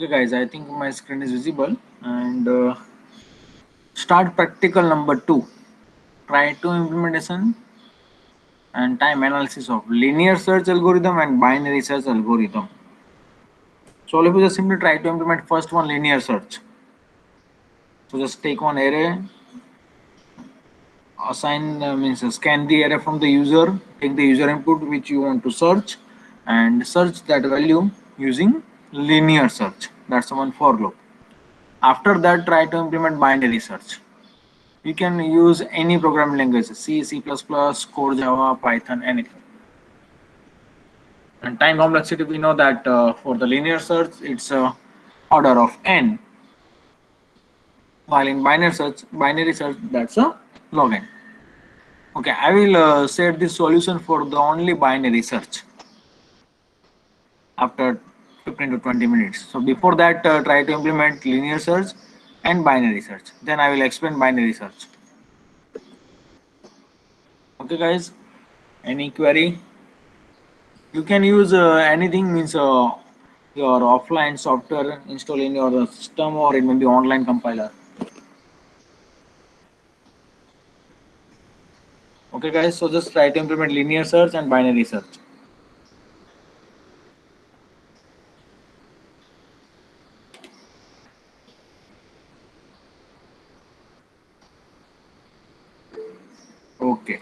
Okay, guys, I think my screen is visible. And start practical number two. Try to implementation and time analysis of linear search algorithm and binary search algorithm. So let me just simply try to implement first one, linear search. So just take one array, assign means scan the array from the user, take the user input which you want to search, and search that value using linear search. That's one for loop. After that, try to implement binary search. You can use any programming language: C, C++, Core, Java, Python, anything. And time complexity, we know that for the linear search, it's order of n, while in binary search, that's a log n. Okay, I will set the solution for the only binary search after 15 to 20 minutes. So before that, try to implement linear search and binary search. Then I will explain binary search. Okay, guys, any query? You can use anything, means your offline software install in your system, or it may be online compiler. Okay, guys, so just try to implement linear search and binary search. Okay.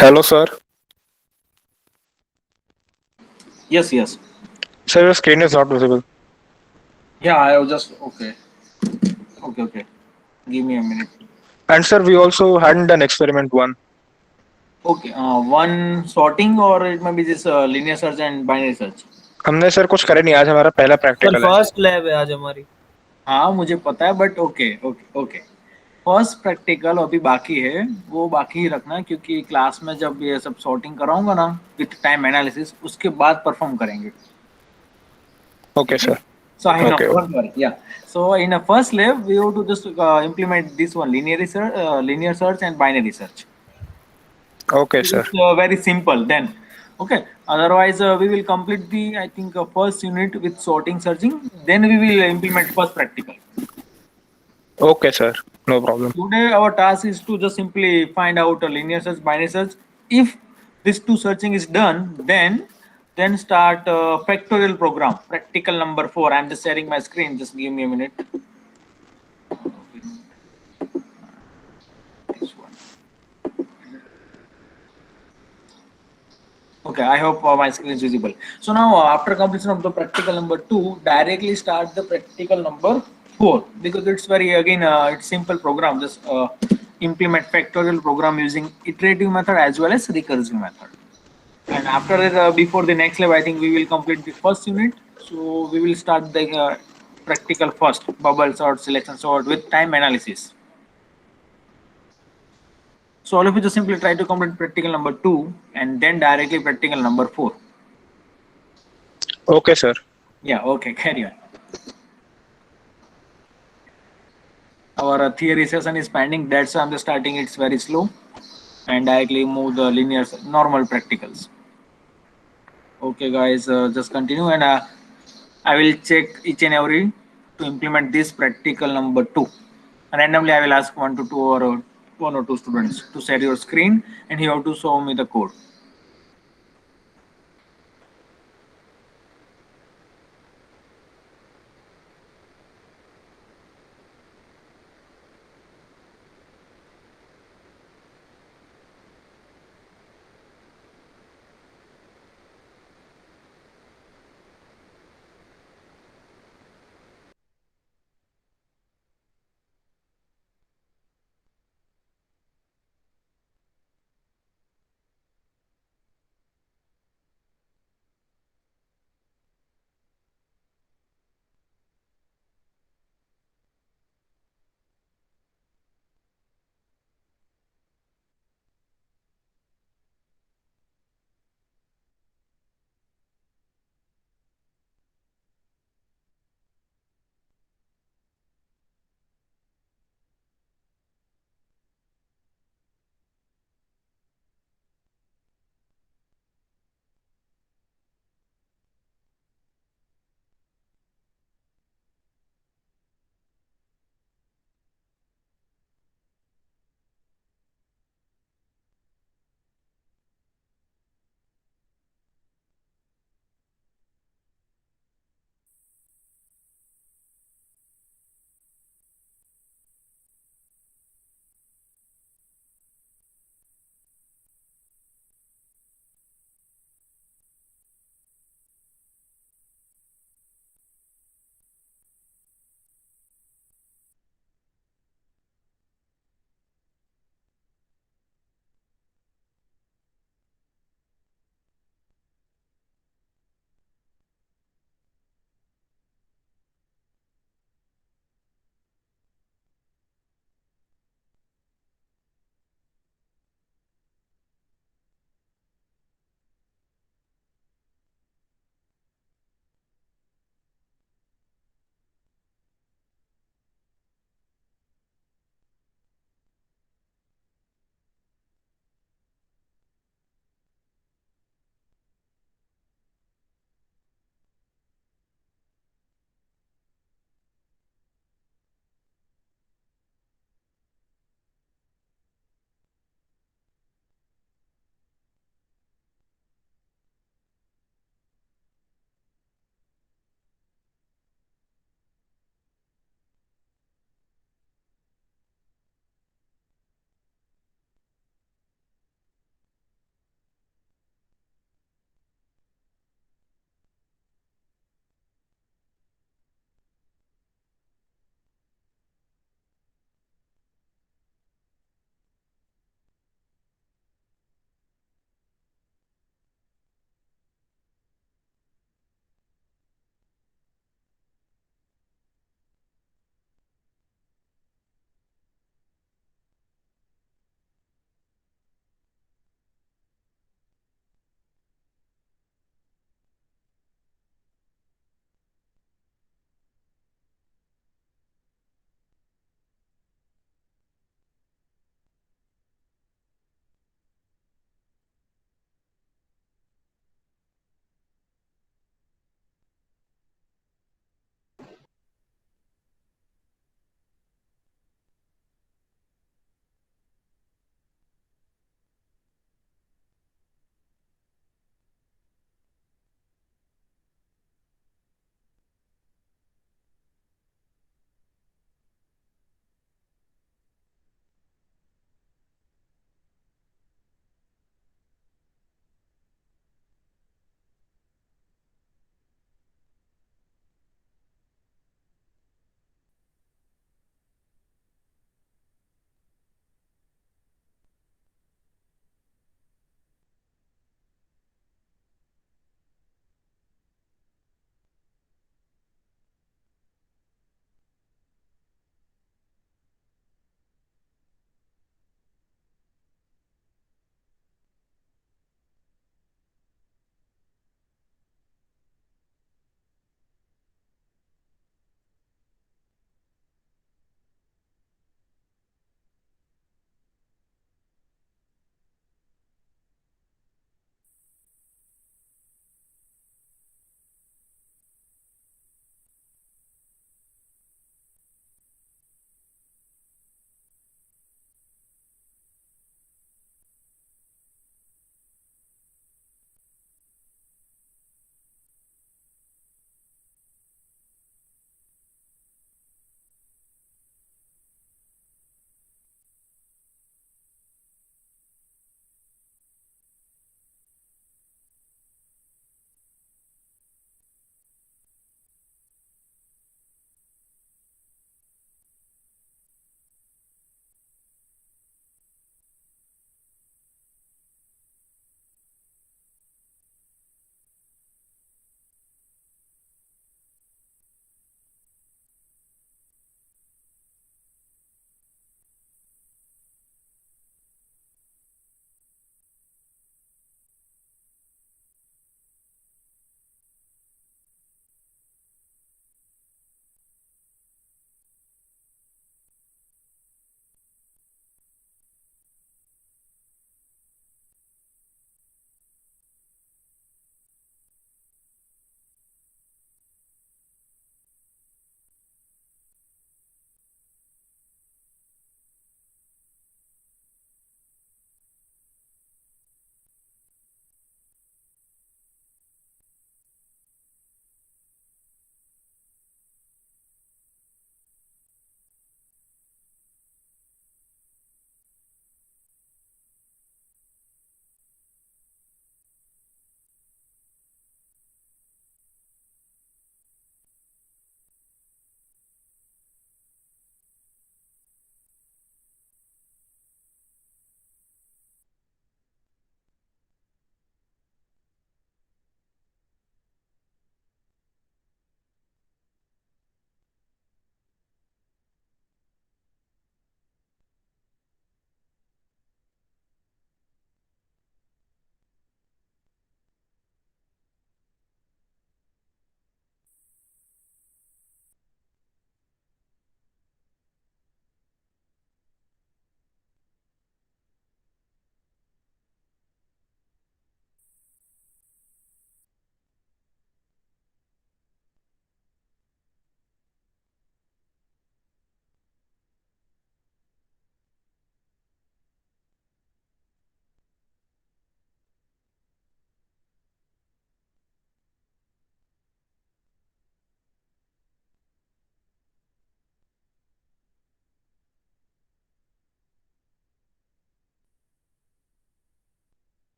Hello, sir. Yes, yes. Sir, your screen is not visible. Yeah, I was just okay. Okay, okay. Give me a minute. And sir, we also hadn't done experiment one. Okay, one sorting or it may be this linear search and binary search. हमने sir कुछ करे नहीं, आज हमारा पहला sir practical है. First lab है आज हमारी। हाँ मुझे पता है but okay okay okay. First practical अभी बाकी है, वो बाकी ही रखना क्योंकि क्लास में जब ये सब सॉर्टिंग कराऊंगा ना विथ टाइम एनालिसिस उसके बाद परफॉर्म करेंगे। Okay, Okay. sir. So I know, Okay, okay. don't worry. Yeah. So in a first lab, we have to just implement this one linear search and binary search. Okay, sir. It's very simple then. Okay. Otherwise, we will complete the I think first unit with sorting searching. Then we will implement first practical. Okay, sir. No problem. Today our task is to just simply find out a linear search, binary search. If this two searching is done, then start factorial program. Practical number 4. I'm just sharing my screen. Just give me a minute. This one. Okay, I hope my screen is visible. So now after completion of the practical number 2, directly start the practical number 4 because it's very again it's simple program. Just implement factorial program using iterative method as well as recursive method. And after that, before the next level, I think we will complete the first unit. So we will start the practical first, bubble sort, selection sort with time analysis. So all of you just simply try to complete practical number 2 and then directly practical number 4. Okay, sir. Yeah, okay, carry on. Our theory session is pending, that's why I'm just starting it's very slow and directly move the linear normal practicals. Okay guys, just continue and I will check each and every to implement this practical number 2. Randomly I will ask one or two students to share your screen and you have to show me the code.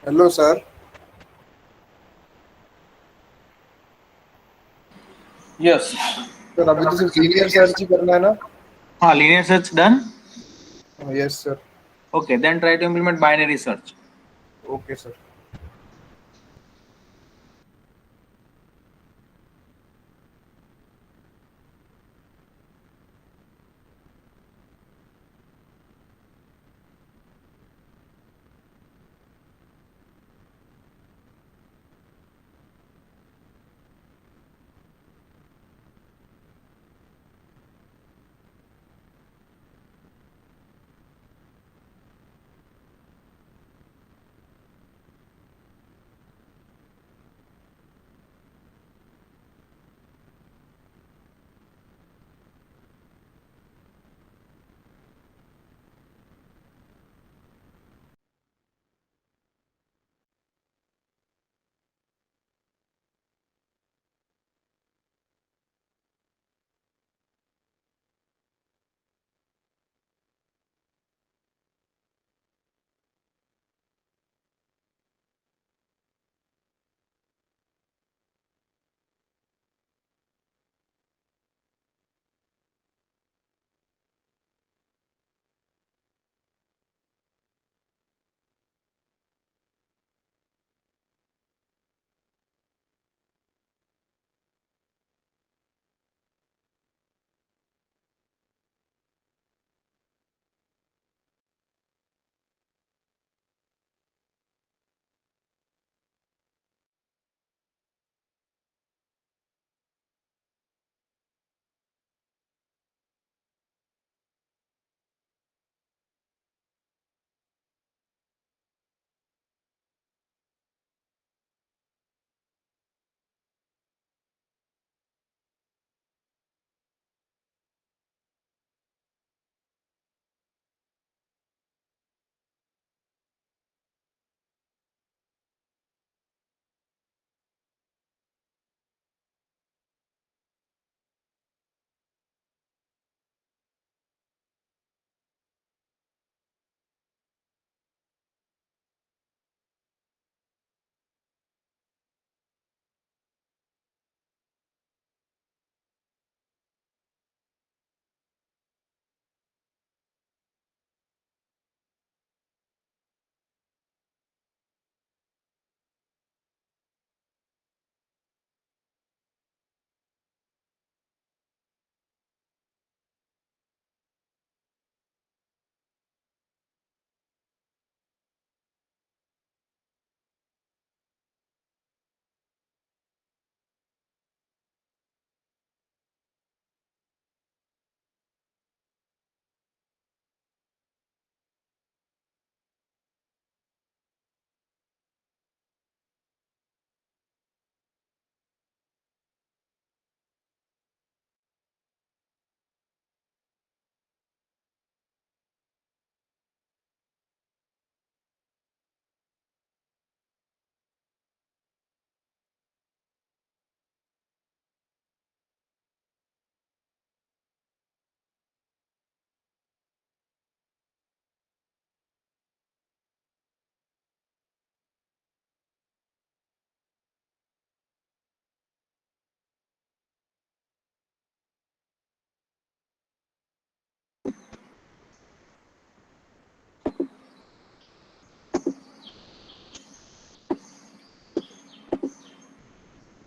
Hello sir. Yes. Sir अभी तो सिर्फ linear search ही करना है ना? Linear search done. Yes sir. Okay, then try to implement binary search. Okay sir.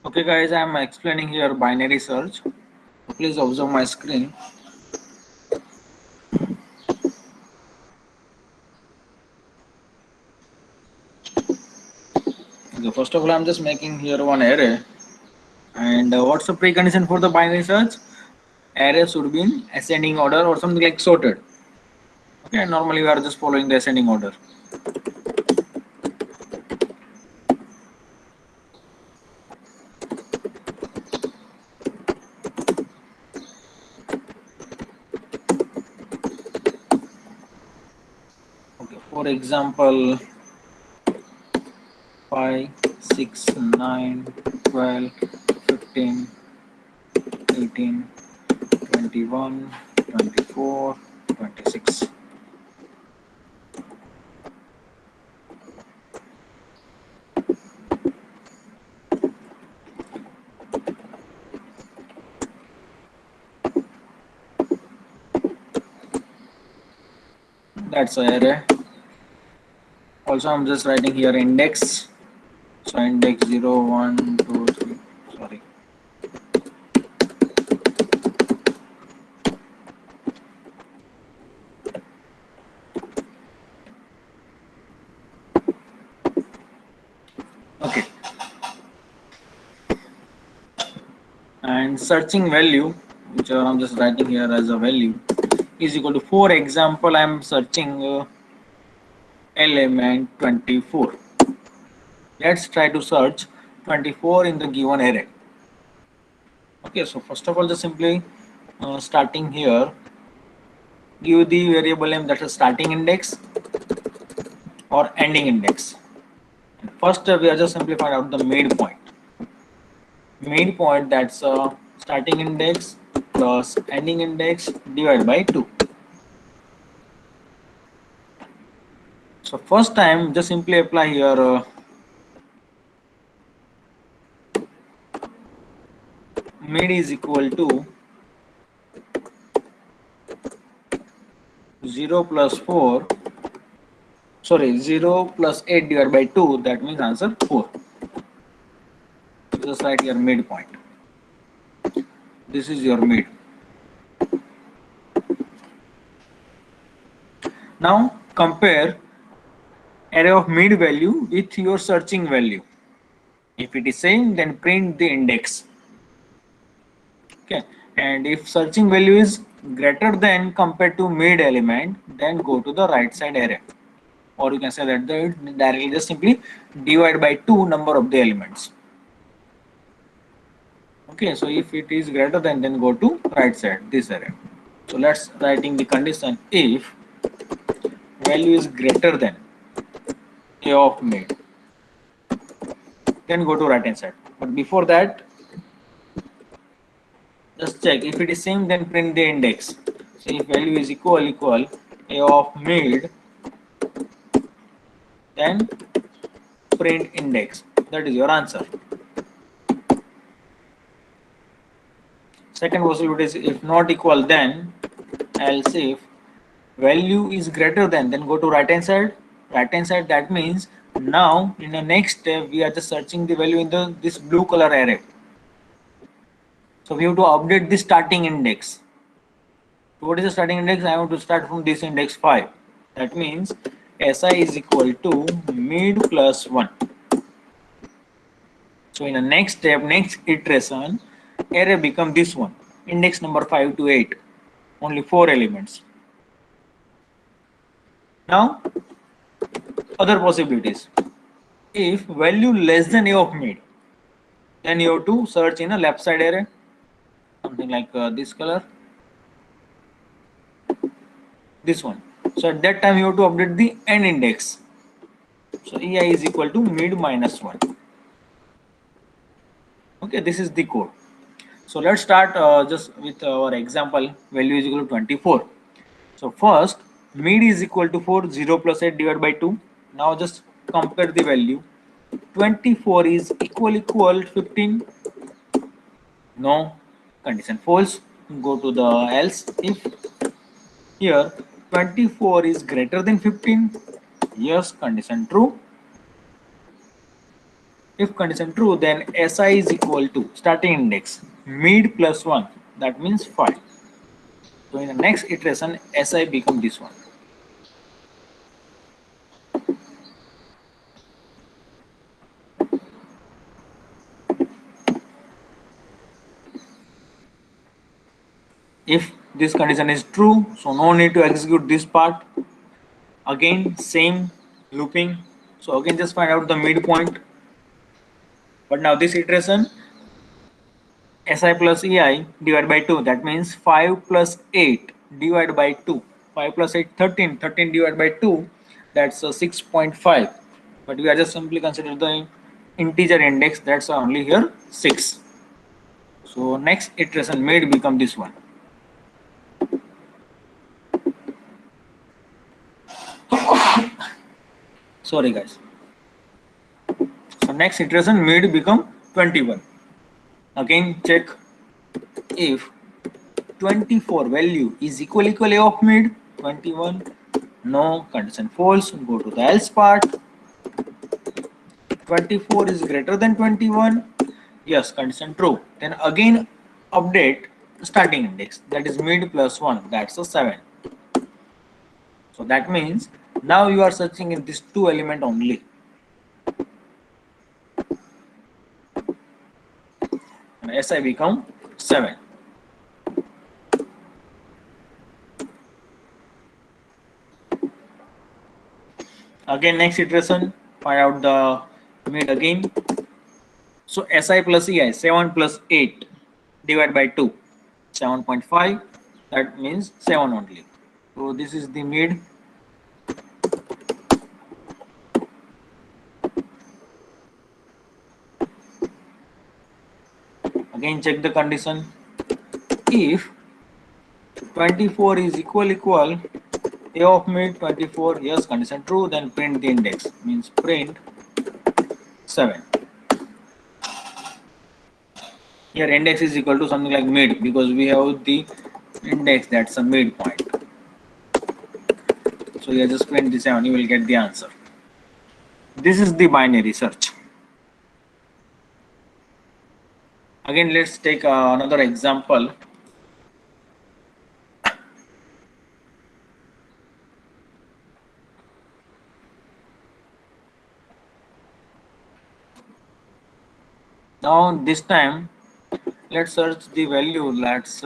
Okay, guys, I am explaining here binary search. Please observe my screen. Okay, first of all, I'm just making here one array. And what's the precondition for the binary search? Array should be in ascending order or something like sorted. Okay, and normally we are just following the ascending order. Okay, for example, 5, 6, 9, 12, 15, 18, 21, 24, 26. That's an array. Also, I'm just writing here index. So index 0, 1, 2, 3. Sorry. Okay. And searching value, which I'm just writing here as a value, is equal to, for example, I'm searching element 24. Let's try to search 24 in the given array. Okay, so first of all, just simply starting here, give the variable name that is starting index or ending index. And first, we are just simply find out the midpoint. Midpoint, that's starting index plus ending index divided by 2. So first time, just simply apply here mid is equal to 0 plus 4, sorry, 0 plus 8 divided by 2, that means answer 4. Just write your midpoint. This is your mid. Now compare array of mid value with your searching value. If it is same, then print the index. Okay, and if searching value is greater than compared to mid element, then go to the right side array, or you can say that directly just simply divide by 2 number of the elements. Okay, so if it is greater than, then go to right side this array. So let's writing the condition if value is greater than a of mid, then go to right hand side. But before that, just check if it is same, then print the index. So if value is equal a of mid, then print index. That is your answer. Second possibility is if not equal, then else if value is greater than, then go to right hand side. Right hand side, that means now in the next step we are just searching the value in this blue color array. So we have to update the starting index. So what is the starting index? I want to start from this index 5. That means SI is equal to mid plus 1. So in the next step, next iteration, array become this one, index number 5 to 8, only 4 elements. Now other possibilities, if value less than a of mid, then you have to search in a left side array, something like this color, this one. So at that time you have to update the end index. So EI is equal to mid minus 1. Okay, this is the code. So let's start just with our example. Value is equal to 24. So first, mid is equal to 4, 0 plus 8 divided by 2. Now just compare the value. 24 is equal 15. No, condition false. Go to the else if. Here 24 is greater than 15. Yes, condition true. If condition true, then SI is equal to starting index mid plus 1. That means 5. So in the next iteration, SI become this one. If this condition is true, so no need to execute this part. Again, same looping. So again, just find out the midpoint. But now this iteration, SI plus EI divided by 2. That means 5 plus 8 divided by 2. 5 plus 8, 13. 13 divided by 2. That's 6.5. But we are just simply considering the integer index. That's only here 6. So next iteration made become this one. Sorry guys. So next iteration made become 21. Again check if 24 value is equal a of mid, 21 No, condition false. Go to the else part. 24 is greater than 21. Yes, condition true. Then again update starting index, that is mid plus 1, that's a 7. So that means now you are searching in this two element only. And SI become 7. Again next iteration, find out the mid again. So SI plus EI, 7 plus 8 divided by 2, 7.5, that means 7 only. So this is the mid. Again check the condition. If 24 is equal A of mid 24, yes, condition true, then print the index, means print 7. Here index is equal to something like mid because we have the index, that's a midpoint. So here just print the 7, you will get the answer. This is the binary search. Again let's take another example. Now this time let's search the value. Let's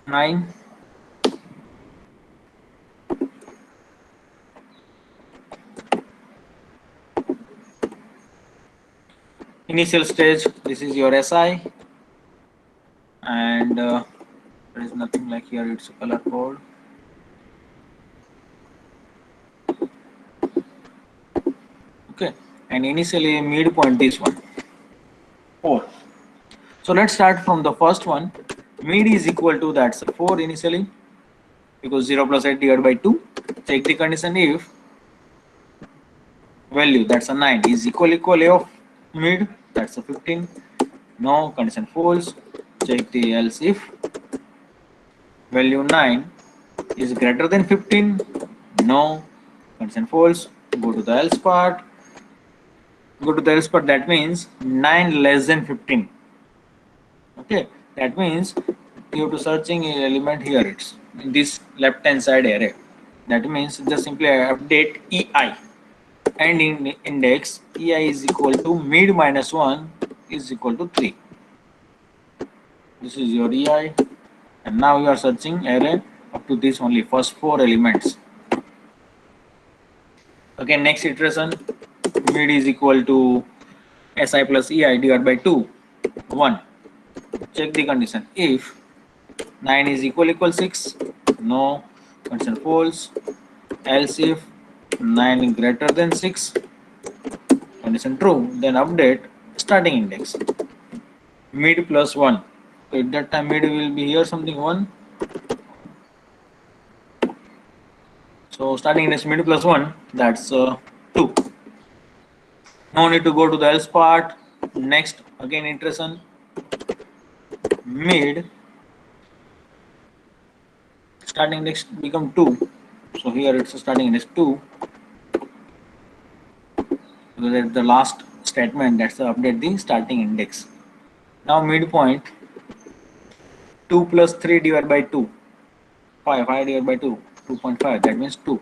9. Initial stage, this is your SI, and there is nothing like here, it's a color code. Okay, and initially midpoint this one 4. So let's start from the first one. Mid is equal to, that's 4 initially because 0 plus 8 divided by 2. Check the condition. If value, that's a 9, is equal A of mid, that's a 15. No, condition false. Check the else. If value 9 is greater than 15, no, condition false. Go to the else part. That means 9 less than 15. Okay, that means you have to searching an element here, it's in this left hand side array. That means just simply update EI, and in index EI is equal to mid minus 1 is equal to 3. This is your EI, and now you are searching array up to this only first 4 elements. Again next iteration, mid is equal to SI plus EI divided by 2, 1. Check the condition. If 9 is equal 6, no, condition false. Else if 9 is greater than 6, condition true, then update starting index, mid plus 1. So at that time mid will be here something 1. So starting index mid plus 1, that's 2. No need to go to the else part. Next again iteration, mid starting index become 2. So here it's a starting index 2. So that's the last statement, that's the update the starting index. Now midpoint 2 plus 3 divided by 2, 5 divided by 2, 2.5, that means 2.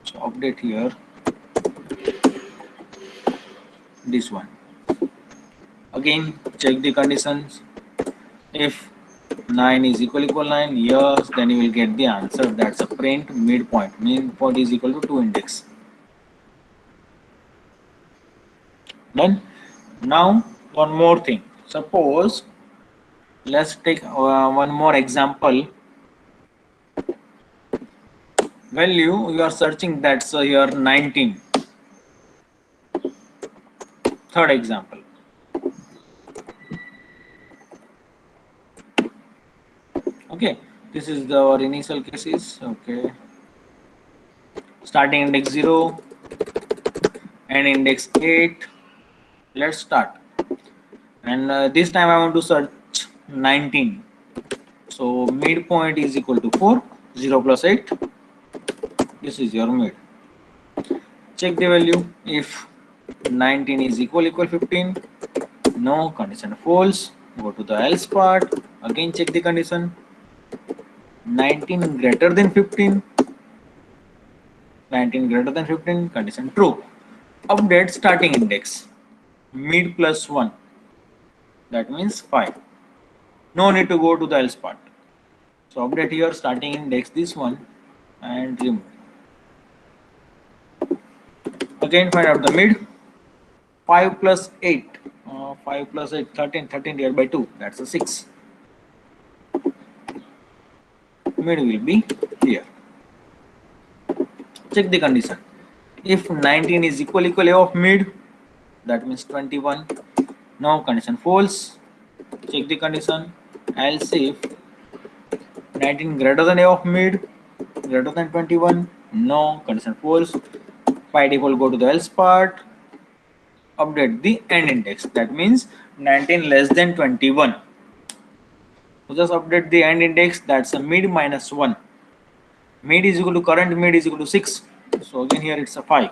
So update here this one. Again check the conditions. If 9 is equal 9, yes, then you will get the answer, that's a print midpoint. Midpoint is equal to 2 index. Done. Now one more thing, suppose let's take one more example. Value you are searching, that's here 19. Third example. Okay, this is our initial cases. Okay, starting index 0 and index 8. Let's start, and this time I want to search 19. So midpoint is equal to 4. 0 plus 8. This is your mid. Check the value. If 19 is equal 15, no, condition false. Go to the else part. Again check the condition. 19 greater than 15. 19 greater than 15, condition true. Update starting index. Mid plus 1. That means 5. No need to go to the else part. So update here starting index this one and remove. Again find out the mid. 5 plus 8. 5 plus 8, 13. 13 divided by 2. That's a 6. Mid will be here. Check the condition. If 19 is equal A of mid, that means 21. No, condition false. Check the condition. Else if 19 greater than A of mid, greater than 21, no, condition false. By default go to the else part. Update the end index. That means 19 less than 21. So just update the end index. That's a mid minus 1. Mid is equal to current mid is equal to 6. So again here it's a 5.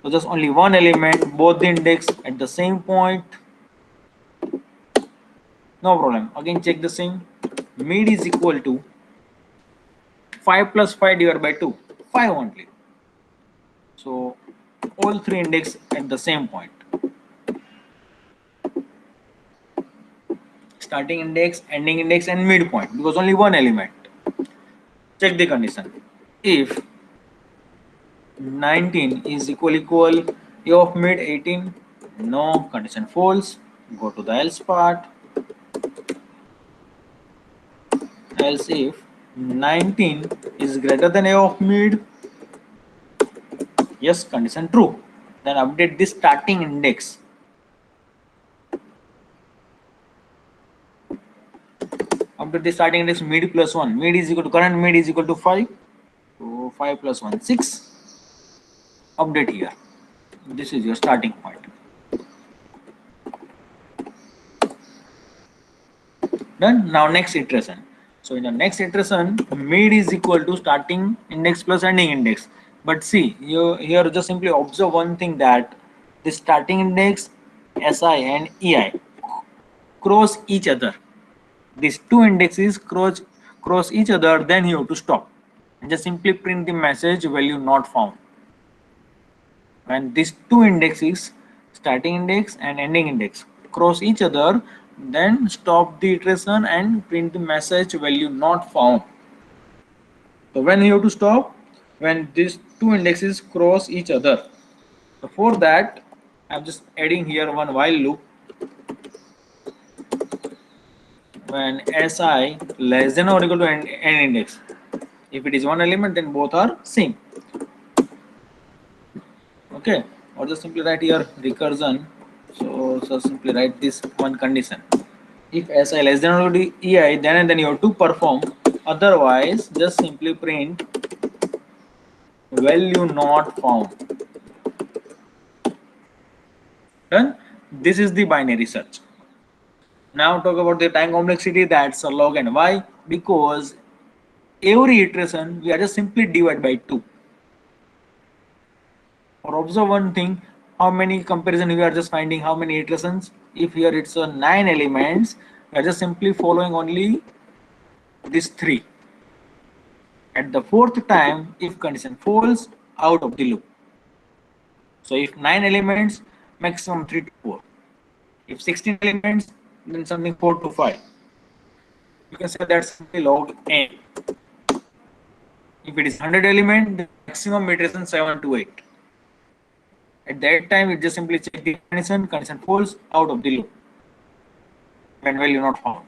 So just only one element, both the index at the same point. No problem. Again check the same. Mid is equal to 5 plus 5 divided by 2. 5 only. So all three index at the same point. Starting index, ending index and midpoint because only one element. Check the condition. If 19 is equal A of mid 18, no, condition false. Go to the else part. Else if 19 is greater than A of mid, yes, condition true. Then update this starting index. Update the starting index mid plus 1. Mid is equal to current mid is equal to 5. So 5 plus 1, 6. Update here. This is your starting point. Done. Now next iteration. So in the next iteration, mid is equal to starting index plus ending index. But see, here just simply observe one thing, that the starting index, SI and EI cross each other. These two indexes cross each other, then you have to stop. And just simply print the message value not found. When these two indexes, starting index and ending index, cross each other, then stop the iteration and print the message value not found. So when you have to stop, when these two indexes cross each other. So for that, I'm just adding here one while loop. When SI less than or equal to end index. If it is one element, then both are same. Okay, or just simply write here recursion. So simply write this one condition. If SI less than or equal to EI, then you have to perform. Otherwise, just simply print value not found. Done. This is the binary search. Now talk about the time complexity. That's a log n. Why? Because every iteration we are just simply divide by 2. Or observe one thing, how many comparison we are just finding, how many iterations. If here it's a 9 elements, we are just simply following only these 3. At the 4th time, if condition falls, out of the loop. So if 9 elements, maximum 3 to 4. If 16 elements, then something 4 to 5. You can say that's simply log n. If it is 100 element, the maximum iteration 7 to 8. At that time, it just simply check the condition falls, out of the loop. When value not found.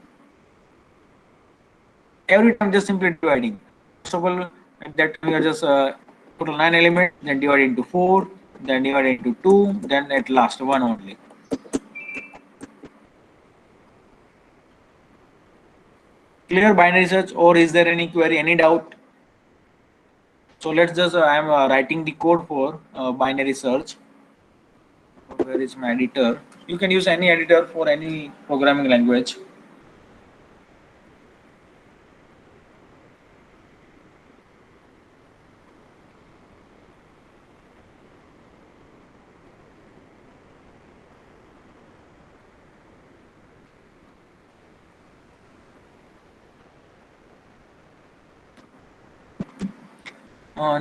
Every time just simply dividing. First of all, at that time we are just total 9 elements, then divide into 4, then divide into 2, then at last 1 only. Clear binary search, or is there any query, any doubt? So let's just I am writing the code for binary search. Where is my editor? You can use any editor for any programming language.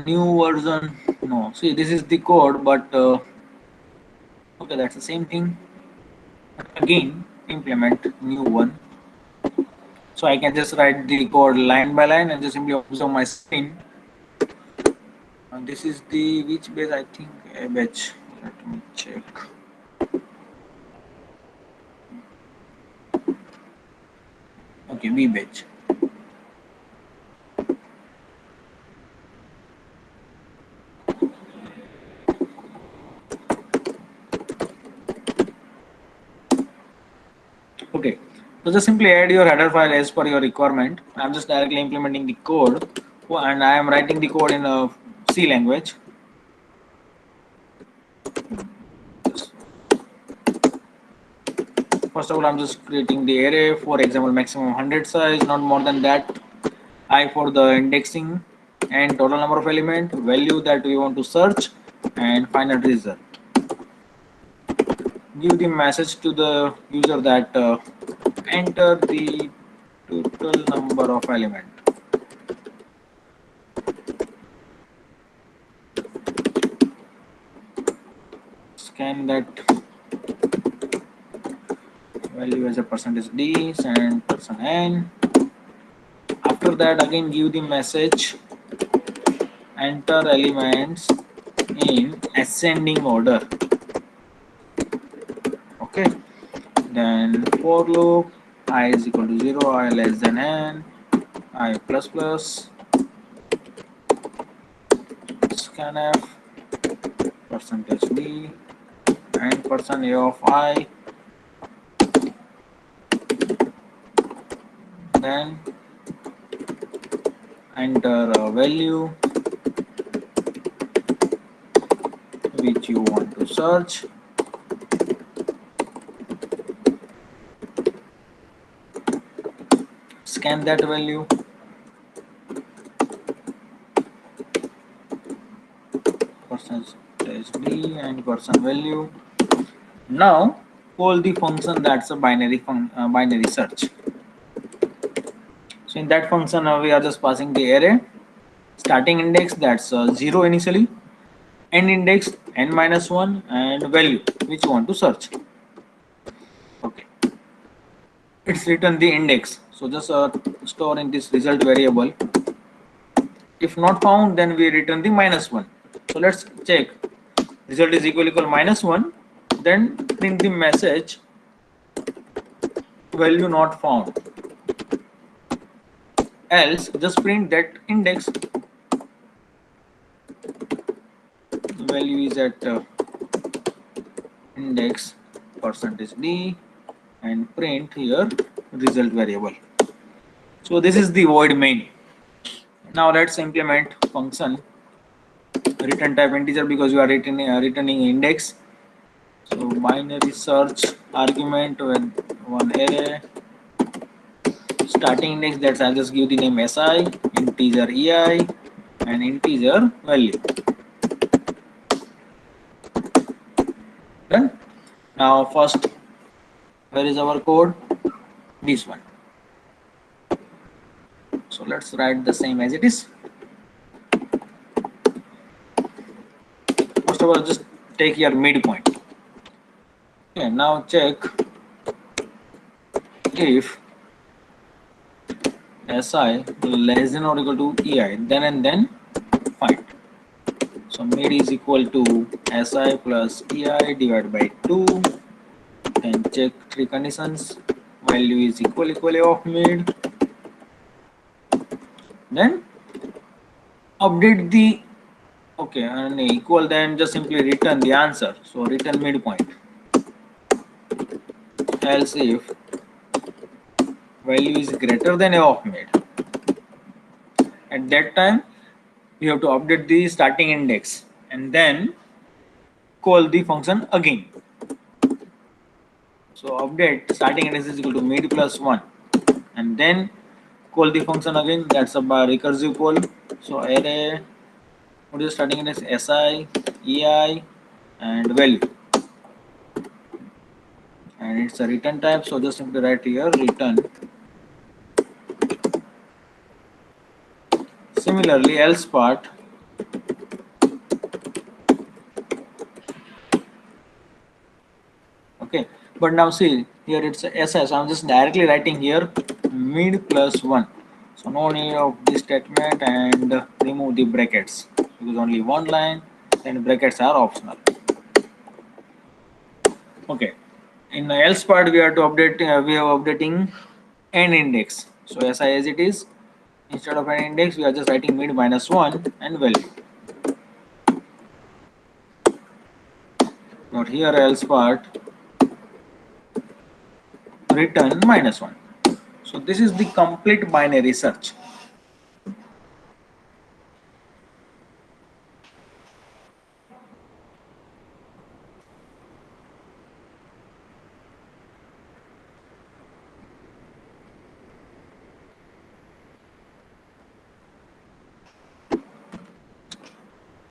New version. No, see, this is the code, but okay, that's the same thing. But again, implement new one. So I can just write the code line by line and just simply observe my screen. This is the which base? I think a batch. Let me check. Okay, V batch. Okay, so just simply add your header file as per your requirement. I'm just directly implementing the code, and I am writing the code in a C language. First of all, I'm just creating the array. For example, maximum 100 size, not more than that. I for the indexing and total number of element, value that we want to search, and final result. Give the message to the user that enter the total number of element. Scan that value as a percentage d and %n. After that, again give the message enter elements in ascending order. Okay, then for loop I is equal to 0, I less than n, I plus plus, scanf percentage d and %a of I, then enter a value which you want to search. Scan that value, percentage d and %value. Now call the function that's a binary search. So in that function we are just passing the array, starting index that's 0 initially, end index n-1, and value which you want to search. Okay, it's written the index, so just store in this result variable. If not found, then we return the -1. So let's check. Result is equal -1. Then print the message value not found. Else just print that index value is at index percentage d and print here result variable. So this is the void main. Now let's implement function return type integer because you are returning index. So binary search argument with one array, starting index, that's I'll just give the name si, integer ei, and integer value. Done. Now first, where is our code? This one. So let's write the same as it is. First of all, just take your midpoint. Okay, now check if si less than or equal to ei, then and then find. So mid is equal to si plus ei divided by 2. Then check three conditions. Value is equal of mid. Then update the and equal, then just simply return the answer. So return midpoint. Else if value is greater than a of mid, at that time you have to update the starting index, and then call the function again. So update starting index is equal to mid plus 1, and then call the function again. That's a recursive call. So array, what is starting index? Si, ei, and value, and it's a return type. So just simply write here return. Similarly, else part. Okay, but now see here it's a si, so I'm just directly writing here mid plus 1. So no need of this statement, and remove the brackets because only one line, and brackets are optional. Okay, in the else part we are to update, we are updating n index. So si as it is, instead of an index we are just writing mid minus 1 and value. Not here else part return minus 1. So this is the complete binary search.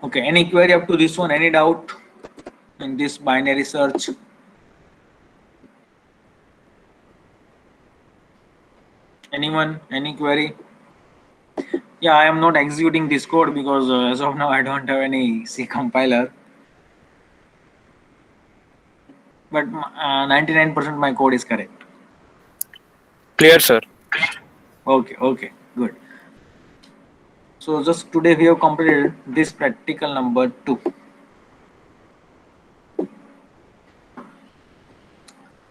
Okay, any query up to this one? Any doubt in this binary search? Anyone? Any query? Yeah, I am not executing this code because as of now I don't have any C compiler. But 99% my code is correct. Clear, sir. Okay, good. So just today we have completed this practical number 2.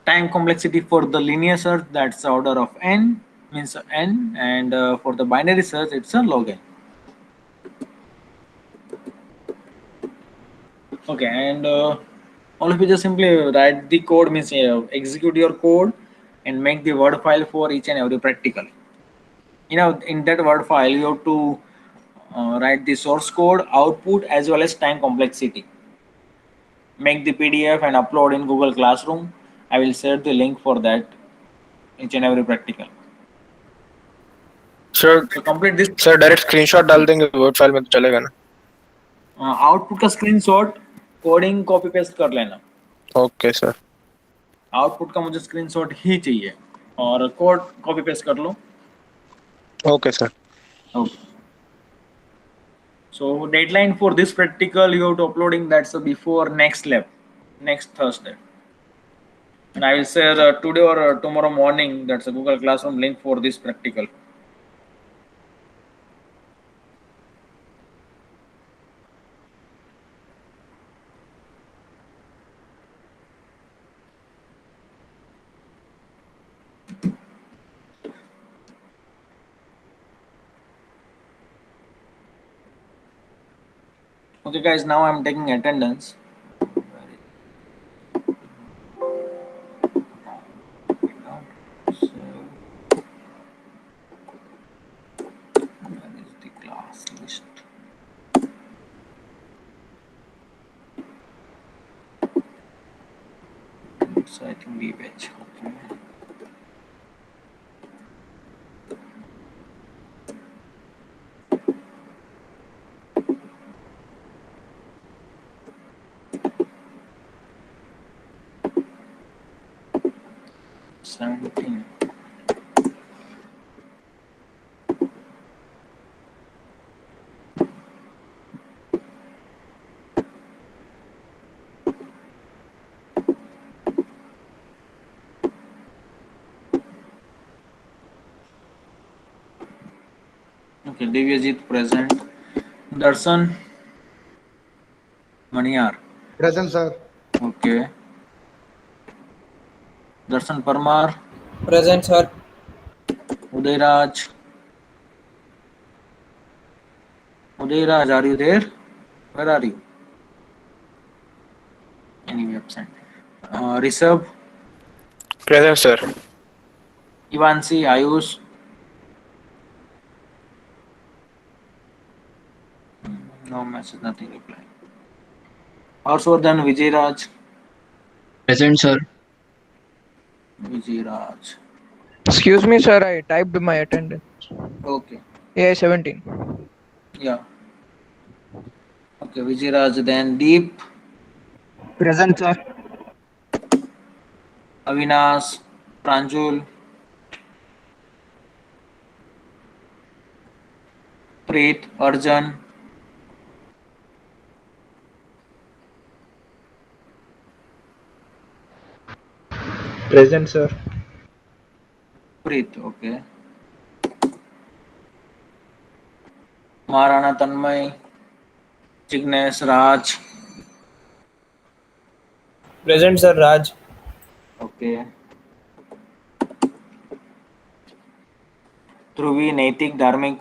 Time complexity for the linear search, that's the order of n, means n, and for the binary search it's a log n. Okay, and all of you just simply write the code, means execute your code and make the word file for each and every practical. In that word file you have to write the source code, output, as well as time complexity. Make the PDF and upload in Google Classroom. I will share the link for that, each and every practical. Sir So complete this. Sir direct screenshot डाल देंगे word file में तो चलेगा ना? Output का screenshot coding copy paste कर लेना. Okay sir. Output का मुझे स्क्रीनशॉट ही चाहिए और कोड कॉपी पेस्ट कर लो. Okay sir. Okay. So deadline for this practical you have to uploading, that's before next lab, next Thursday. And I will share today or tomorrow morning, that's a Google Classroom link for this practical. Okay guys, now I'm taking attendance. Where is the class list? So I think we batch. Okay. Seventeen. Okay, Divyajit present. Darshan Maniyar. Present, sir. Okay. Darshan Parmar. Present, sir. Udayraj. Udayraj, are you there? Where are you? Anyway, absent. Rishabh, present sir. Ivansi, Ayush. No message, nothing reply. Harshvardhan Vijay Present, sir. Raj. Excuse me, sir. I typed my attendance. Okay. AI 17. Yeah. Okay, Vijay Raj. Then Deep, Present, sir. Avinash, Pranjul, Preet, Arjun, Present, sir. Preet. Okay. Maharana Tanmay, Jignesh, Raj. Present, sir. Raj. Okay. Dhruvi, Naitik, Dharmik.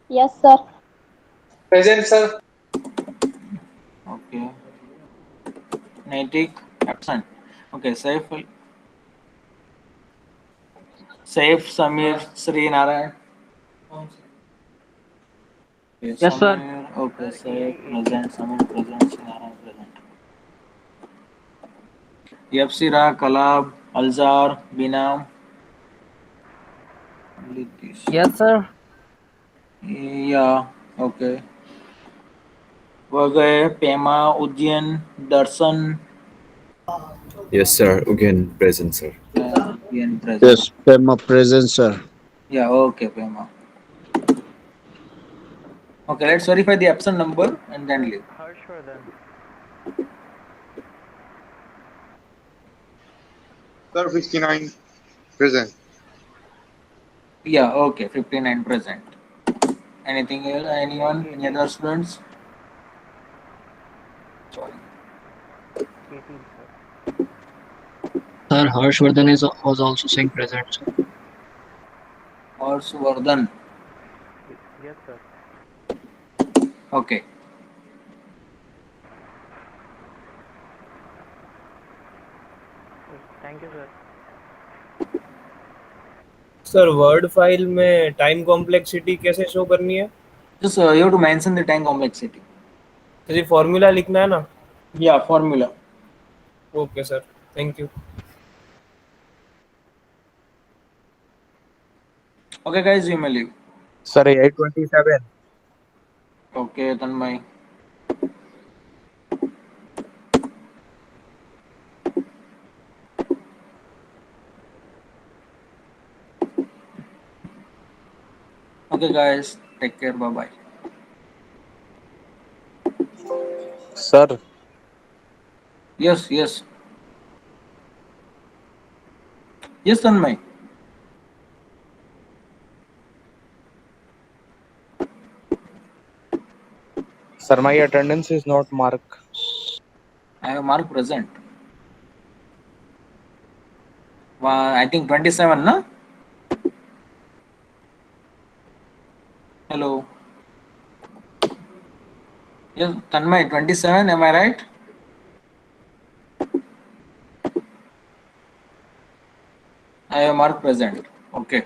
Yes, sir. Present, sir. Okay. Naitik, absent. Okay, Saif, Samir, Sri Narayan. Okay, Yes, sir. Samir, okay, Saif, present, Samir, present, Sri Narayan, present. Yapsira, Kalab, Alzar, Binam. Litish. Yes, sir. Yeah, okay. Vagay, Pema, Ujjain, Darshan, Yes, sir. Again, present, sir. Ujjain present. Yes, Pema present, sir. Yeah, okay, Pema. Okay, let's verify the absent number and then leave. Sir, 59 present. Yeah, okay, 59 present. Anything else? Anyone? Any other students? Sorry. Sir, Harshvardhan was also saying present, sir. Harshvardhan. Yes, sir. Okay. Thank you, sir. Sir word file में time complexity कैसे show करनी है? Just you have to mention the time complexity. तो ये formula लिखना है ना? Yeah, formula. Okay sir, thank you. Okay, guys, you may leave. Sir, 827. Okay, Tanmay. Okay, guys, take care. Bye bye. Sir. Yes, yes. Yes, Tanmay. Sir, my attendance is not marked. I have marked present. I think 27, na? Hello. Yes, Tanmay, 27, am I right? I have marked present. Okay.